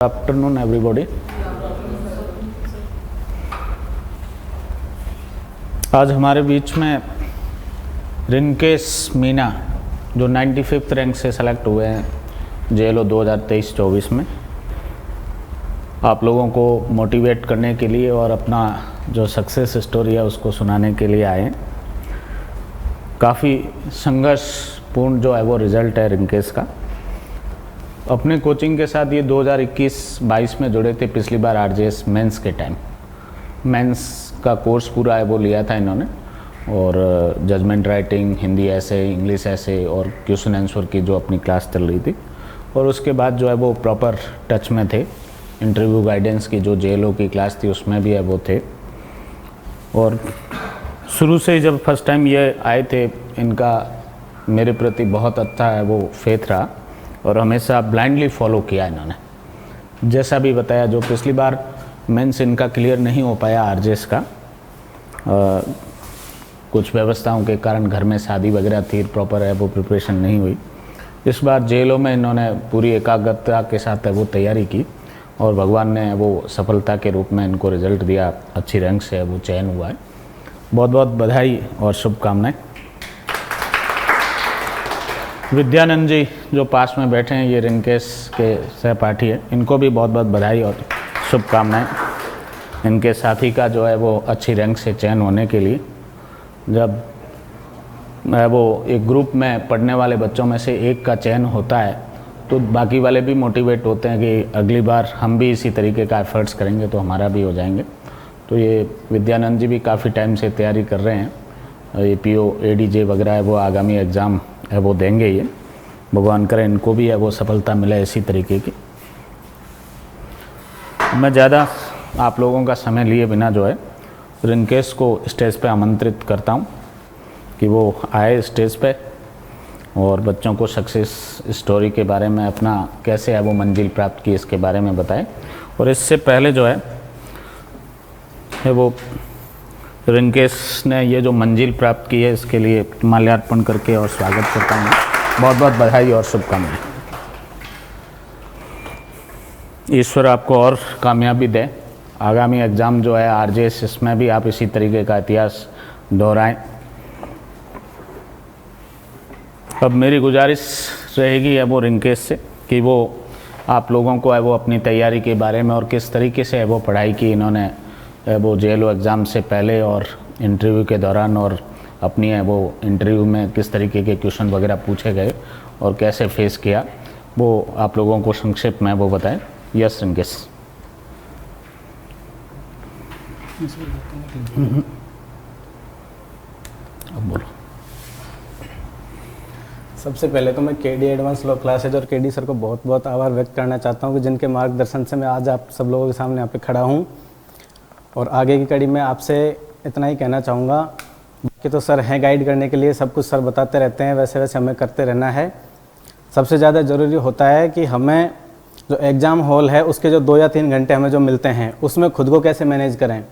Afternoon everybody. आज हमारे बीच में रिंकेश मीना जो 95th रैंक से सेलेक्ट हुए हैं JLO 2023-24 में, आप लोगों को मोटिवेट करने के लिए और अपना जो सक्सेस स्टोरी है उसको सुनाने के लिए आए हैं। काफ़ी संघर्षपूर्ण जो है वो रिज़ल्ट है रिंकेश का। अपने कोचिंग के साथ ये 2021-22 में जुड़े थे। पिछली बार RJS मेंस के टाइम मेंस का कोर्स पूरा है वो लिया था इन्होंने, और जजमेंट राइटिंग, हिंदी ऐसे, इंग्लिश ऐसे और क्वेश्चन आंसर की जो अपनी क्लास चल रही थी। और उसके बाद जो है वो प्रॉपर टच में थे। इंटरव्यू गाइडेंस की जो JLO की क्लास थी उसमें भी है वो थे। और शुरू से ही जब फर्स्ट टाइम ये आए थे, इनका मेरे प्रति बहुत अच्छा है वो फेथ रहा और हमेशा ब्लाइंडली फॉलो किया इन्होंने। जैसा भी बताया, जो पिछली बार मेंस इनका क्लियर नहीं हो पाया RJS का, कुछ व्यवस्थाओं के कारण, घर में शादी वगैरह थी, प्रॉपर है वो प्रिपरेशन नहीं हुई। इस बार JLO में इन्होंने पूरी एकाग्रता के साथ है वो तैयारी की और भगवान ने वो सफलता के रूप में इनको रिजल्ट दिया। अच्छी रैंक से वो चयन हुआ है। बहुत बहुत बधाई और शुभकामनाएं। विद्यानंद जी जो पास में बैठे हैं, ये रिंकेश के सहपाठी है, इनको भी बहुत बहुत बधाई और शुभकामनाएं। इनके साथी का जो है वो अच्छी रैंक से चयन होने के लिए, जब वो एक ग्रुप में पढ़ने वाले बच्चों में से एक का चयन होता है तो बाकी वाले भी मोटिवेट होते हैं कि अगली बार हम भी इसी तरीके का एफर्ट्स करेंगे तो हमारा भी हो जाएंगे। तो ये विद्यानंद जी भी काफ़ी टाइम से तैयारी कर रहे हैं। APO ADJ वगैरह है वो आगामी एग्ज़ाम है वो देंगे। ये भगवान करे इनको भी है वो सफलता मिले इसी तरीके की। मैं ज़्यादा आप लोगों का समय लिए बिना जो है रिंकेश को स्टेज पे आमंत्रित करता हूँ कि वो आए स्टेज पे और बच्चों को सक्सेस स्टोरी के बारे में, अपना कैसे है वो मंजिल प्राप्त की, इसके बारे में बताएं। और इससे पहले जो है वो रिंकेश ने ये जो मंजिल प्राप्त की है इसके लिए माल्यार्पण करके और स्वागत करता हूँ। बहुत बहुत बधाई और शुभकामनाएं। ईश्वर आपको और कामयाबी दे। आगामी एग्ज़ाम जो है RJS, इसमें भी आप इसी तरीके का इतिहास दोहराएं। अब मेरी गुजारिश रहेगी है वो रिंकेश से कि वो आप लोगों को है वो अपनी तैयारी के बारे में और किस तरीके से है वो पढ़ाई की इन्होंने वो JLO एग्ज़ाम से पहले और इंटरव्यू के दौरान, और अपनी है वो इंटरव्यू में किस तरीके के क्वेश्चन वगैरह पूछे गए और कैसे फेस किया, वो आप लोगों को संक्षेप में वो बताएं। यस रिंकेश। अब बोलो। सबसे पहले तो मैं KD एडवांस लॉ क्लासेज और KD सर को बहुत बहुत आभार व्यक्त करना चाहता हूं कि जिनके मार्गदर्शन से मैं आज आप सब लोगों के सामने यहाँ पे खड़ा हूं। और आगे की कड़ी में आपसे इतना ही कहना चाहूँगा कि तो सर हैं गाइड करने के लिए, सब कुछ सर बताते रहते हैं, वैसे वैसे हमें करते रहना है। सबसे ज़्यादा ज़रूरी होता है कि हमें जो एग्ज़ाम हॉल है उसके जो 2 या 3 घंटे हमें जो मिलते हैं उसमें खुद को कैसे मैनेज करें,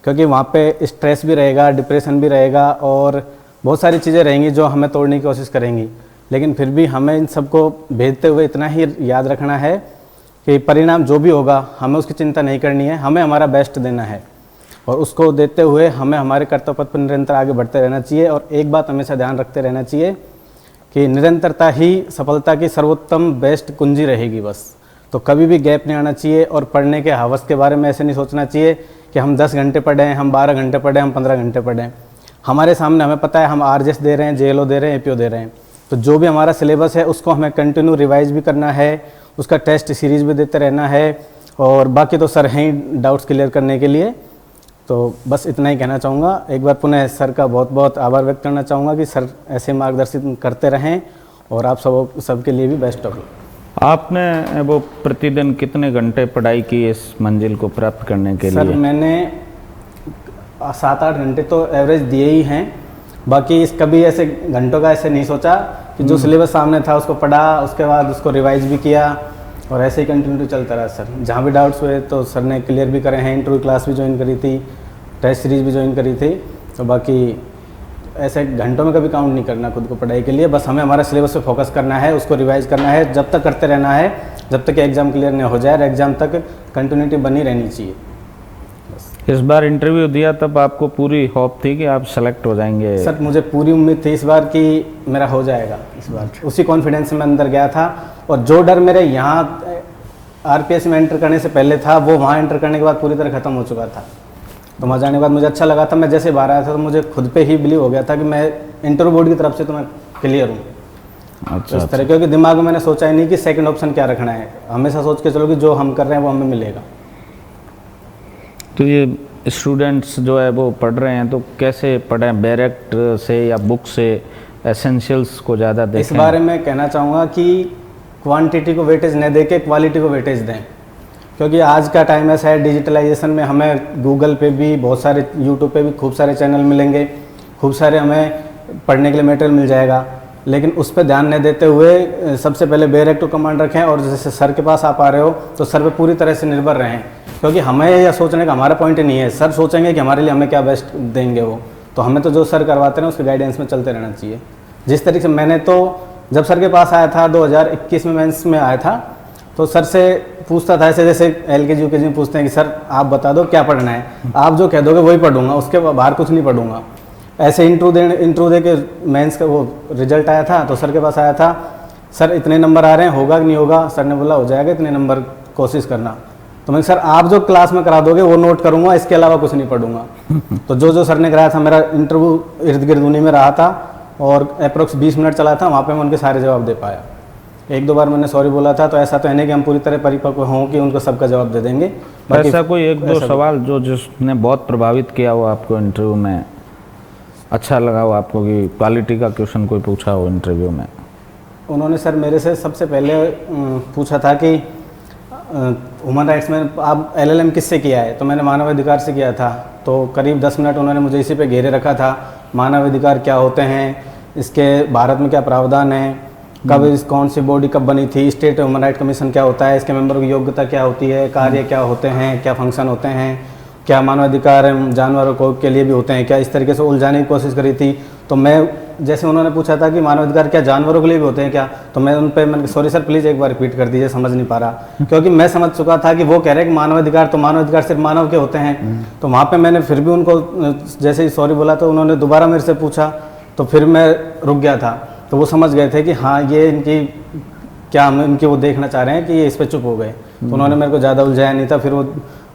क्योंकि वहाँ पे स्ट्रेस भी रहेगा, डिप्रेशन भी रहेगा और बहुत सारी चीज़ें रहेंगी जो हमें तोड़ने की कोशिश करेंगी। लेकिन फिर भी हमें इन सबको भेजते हुए इतना ही याद रखना है कि परिणाम जो भी होगा हमें उसकी चिंता नहीं करनी है, हमें हमारा बेस्ट देना है और उसको देते हुए हमें हमारे कर्तव्य पथ पर निरंतर आगे बढ़ते रहना चाहिए। और एक बात हमेशा ध्यान रखते रहना चाहिए कि निरंतरता ही सफलता की सर्वोत्तम बेस्ट कुंजी रहेगी बस। तो कभी भी गैप नहीं आना चाहिए और पढ़ने के हवस के बारे में ऐसे नहीं सोचना चाहिए कि हम 10 घंटे पढ़ें, हम 12 घंटे पढ़ें, हम 15 घंटे पढ़ें। हमारे सामने हमें पता है हम RJS दे रहे हैं, JLO दे रहे हैं, APO दे रहे हैं, तो जो भी हमारा सिलेबस है उसको हमें कंटिन्यू रिवाइज भी करना है, उसका टेस्ट सीरीज भी देते रहना है। और बाकी तो सर हैं ही डाउट्स क्लियर करने के लिए। तो बस इतना ही कहना चाहूँगा। एक बार पुनः सर का बहुत बहुत आभार व्यक्त करना चाहूँगा कि सर ऐसे मार्गदर्शन करते रहें और आप सबके लिए भी बेस्ट ऑफ लक। आपने वो प्रतिदिन कितने घंटे पढ़ाई की इस मंजिल को प्राप्त करने के लिए? सर मैंने 7-8 घंटे तो एवरेज दिए ही हैं। बाकी इस कभी ऐसे घंटों का ऐसे नहीं सोचा कि जो सिलेबस सामने था उसको पढ़ा, उसके बाद उसको रिवाइज भी किया और ऐसे ही कंटिन्यू चलता रहा। सर जहाँ भी डाउट्स हुए तो सर ने क्लियर भी करे हैं। इंटरव्यू क्लास भी ज्वाइन करी थी, टेस्ट सीरीज भी ज्वाइन करी थी। तो बाकी ऐसे घंटों में कभी काउंट नहीं करना खुद को पढ़ाई के लिए, बस हमें हमारा सिलेबस पे फोकस करना है, उसको रिवाइज करना है, जब तक करते रहना है जब तक एग्ज़ाम क्लियर नहीं हो जाए और एग्ज़ाम तक कंटिन्यूटी बनी रहनी चाहिए। इस बार इंटरव्यू दिया तब आपको पूरी होप थी कि आप सेलेक्ट हो जाएंगे? सर मुझे पूरी उम्मीद थी इस बार कि मेरा हो जाएगा इस बार, उसी कॉन्फिडेंस में अंदर गया था। और जो डर मेरे यहाँ आरपीएस में एंटर करने से पहले था वो वहाँ एंटर करने के बाद पूरी तरह ख़त्म हो चुका था। तो वहाँ जाने के बाद मुझे अच्छा लगा था। मैं जैसे बाहर आया था तो मुझे खुद पे ही बिलीव हो गया था कि मैं इंटरव्यू बोर्ड की तरफ से तो मैं क्लियर हूँ। अच्छा, इस तरह, क्योंकि दिमाग में मैंने सोचा ही नहीं कि सेकंड ऑप्शन क्या रखना है, हमेशा सोच के चलो कि जो हम कर रहे हैं वो हमें मिलेगा। तो ये स्टूडेंट्स जो है वो पढ़ रहे हैं तो कैसे पढ़ें, डायरेक्ट से या बुक से, एसेंशियल्स को ज़्यादा देखें? इस बारे में कहना चाहूँगा कि क्वांटिटी को वेटेज न दे के क्वालिटी को वेटेज दें, क्योंकि आज का टाइम ऐसा है डिजिटलाइजेशन में हमें गूगल पे भी बहुत सारे, यूट्यूब पे भी खूब सारे चैनल मिलेंगे, खूब सारे हमें पढ़ने के लिए मटेरियल मिल जाएगा, लेकिन उस पर ध्यान नहीं देते हुए सबसे पहले डायरेक्ट टू कमांड रखें। और जैसे सर के पास आप आ रहे हो तो सर पे पूरी तरह से निर्भर रहें, क्योंकि हमें यह सोचने का हमारा पॉइंट नहीं है, सर सोचेंगे कि हमारे लिए हमें क्या बेस्ट देंगे वो। तो हमें तो जो सर करवाते हैं उसके गाइडेंस में चलते रहना चाहिए। जिस तरीके से मैंने तो जब सर के पास आया था 2021 में मेंस में आया था, तो सर से पूछता था ऐसे जैसे LKG UKG में पूछते हैं कि सर आप बता दो क्या पढ़ना है, आप जो कह दोगे वही पढ़ूंगा, उसके बाहर कुछ नहीं पढ़ूंगा। ऐसे इंटरव्यू दे के मेंस का वो रिजल्ट आया था तो सर के पास आया था, सर इतने नंबर आ रहे हैं, होगा कि नहीं होगा? सर ने बोला हो जाएगा, इतने नंबर कोशिश करना। तो मैं सर आप जो क्लास में करा दोगे वो नोट करूँगा, इसके अलावा कुछ नहीं पढ़ूंगा। तो जो सर ने कराया था, मेरा इंटरव्यू इर्द गिर्द उन्हीं में रहा था और अप्रोक्स 20 मिनट चला था, वहाँ पे मैं उनके सारे जवाब दे पाया। एक दो बार मैंने सॉरी बोला था, तो ऐसा तो है नहीं कि हम पूरी तरह परिपक्व हों कि उनको सबका जवाब दे देंगे। ऐसा कोई एक दो सवाल जो जिसने बहुत प्रभावित किया हो आपको इंटरव्यू में, अच्छा लगा हो आपको कि क्वालिटी का क्वेश्चन कोई पूछा हो इंटरव्यू में? उन्होंने सर मेरे से सबसे पहले पूछा था कि ह्यूमन राइट्स में आप LLM किससे किया है? तो मैंने मानव अधिकार से किया था। तो करीब 10 मिनट उन्होंने मुझे इसी पे घेरे रखा था, मानव अधिकार क्या होते हैं, इसके भारत में क्या प्रावधान है, कब कौन सी बॉडी कब बनी थी, स्टेट ह्यूमन राइट कमीशन क्या होता है, इसके मेंबरों की योग्यता क्या होती है, कार्य क्या होते हैं, क्या फंक्शन होते हैं, क्या मानवाधिकार जानवरों को के लिए भी होते हैं क्या, इस तरीके से उलझाने की कोशिश करी थी। तो मैं जैसे उन्होंने पूछा था कि मानवाधिकार क्या जानवरों के लिए भी होते हैं क्या, तो मैं उन पर मैंने सॉरी सर प्लीज़ एक बार रिपीट कर दीजिए, समझ नहीं पा रहा, क्योंकि मैं समझ चुका था कि वो कह रहे हैं कि मानवाधिकार, तो मानवाधिकार सिर्फ मानव के होते हैं। तो वहाँ पे मैंने फिर भी उनको जैसे ही सॉरी बोला तो उन्होंने दोबारा मेरे से पूछा, तो फिर मैं रुक गया था। तो वो समझ गए थे कि हाँ ये इनकी क्या हम इनकी वो देखना चाह रहे हैं कि ये इस पर चुप हो गए। तो उन्होंने मेरे को ज़्यादा उलझाया नहीं था। फिर वो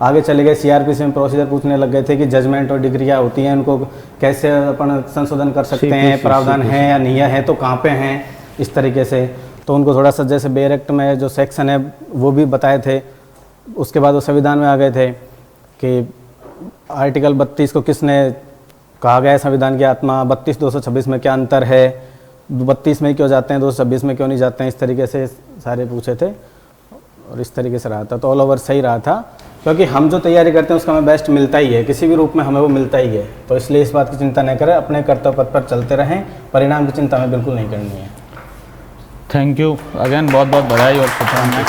आगे चले गए, CRPC में प्रोसीजर पूछने लग गए थे कि जजमेंट और डिग्री क्या होती हैं, उनको कैसे अपन संशोधन कर सकते हैं, प्रावधान है या नहीं है, तो कहाँ पे हैं, इस तरीके से। तो उनको थोड़ा सा जैसे बेयर एक्ट में जो सेक्शन है वो भी बताए थे। उसके बाद वो संविधान में आ गए थे कि आर्टिकल 32 को किसने कहा गया है संविधान की आत्मा, 32 226 में क्या अंतर है, 32 में क्यों जाते हैं 226 में क्यों नहीं जाते हैं, इस तरीके से सारे पूछे थे और इस तरीके से रहा था। तो ऑल ओवर सही रहा था, क्योंकि हम जो तैयारी करते हैं उसका हमें बेस्ट मिलता ही है, किसी भी रूप में हमें वो मिलता ही है। तो इसलिए इस बात की चिंता नहीं करें, अपने कर्तव्य पथ पर चलते रहें, परिणाम की चिंता हमें बिल्कुल नहीं करनी है। थैंक यू अगेन, बहुत बहुत बधाई और शुभकामनाएं।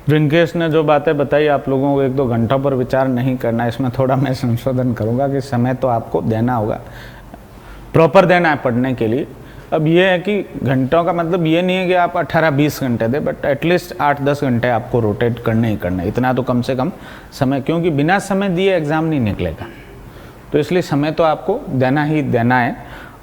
रिंकेश ने जो बातें बताई आप लोगों को 1-2 घंटों पर विचार नहीं करना, इसमें थोड़ा मैं संशोधन करूंगा कि समय तो आपको देना होगा, प्रॉपर देना है पढ़ने के लिए। अब ये है कि घंटों का मतलब ये नहीं है कि आप 18-20 घंटे दें, बट एटलीस्ट 8-10 घंटे आपको रोटेट करने ही करना, इतना तो कम से कम समय, क्योंकि बिना समय दिए एग्ज़ाम नहीं निकलेगा। तो इसलिए समय तो आपको देना ही देना है।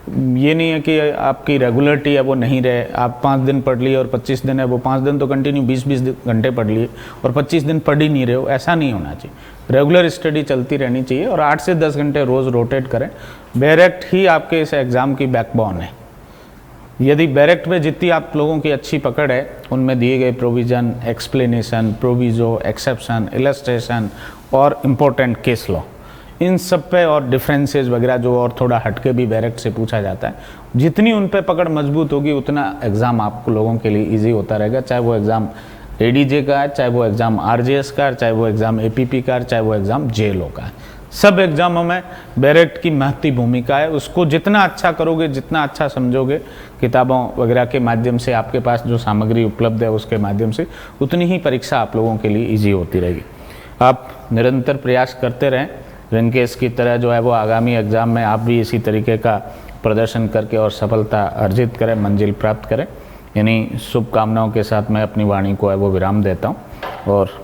ये नहीं है कि आपकी रेगुलरिटी है वो नहीं रहे, आप 5 दिन पढ़ लिए और 25 दिन है वो 5 दिन तो कंटिन्यू 20-20 घंटे पढ़ लिए और 25 दिन पढ़ ही नहीं रहे हो, ऐसा नहीं होना चाहिए। रेगुलर स्टडी चलती रहनी चाहिए और 8 से 10 घंटे रोज़ रोटेट करें। डायरेक्ट ही आपके इस एग्ज़ाम की बैकबोन है। यदि डायरेक्ट में जितनी आप लोगों की अच्छी पकड़ है, उनमें दिए गए provision, explanation, proviso, exception, illustration और इम्पोर्टेंट केस लॉ, इन सब पे और डिफरेंसेस वगैरह जो और थोड़ा हटके भी डायरेक्ट से पूछा जाता है, जितनी उन पे पकड़ मजबूत होगी उतना एग्ज़ाम आपको लोगों के लिए इजी होता रहेगा। चाहे वो एग्ज़ाम ADJ का है, चाहे वो एग्ज़ाम RJS का है, चाहे वो एग्ज़ाम APP का है, चाहे वो एग्ज़ाम JLO का है। सब एग्ज़ामों में डायरेक्ट की महत्वपूर्ण भूमिका है। उसको जितना अच्छा करोगे, जितना अच्छा समझोगे किताबों वगैरह के माध्यम से, आपके पास जो सामग्री उपलब्ध है उसके माध्यम से, उतनी ही परीक्षा आप लोगों के लिए ईजी होती रहेगी। आप निरंतर प्रयास करते रहें, रिनकेश की तरह जो है वो आगामी एग्ज़ाम में आप भी इसी तरीके का प्रदर्शन करके और सफलता अर्जित करें, मंजिल प्राप्त करें। इन्हीं शुभकामनाओं के साथ मैं अपनी वाणी को है वो विराम देता हूँ और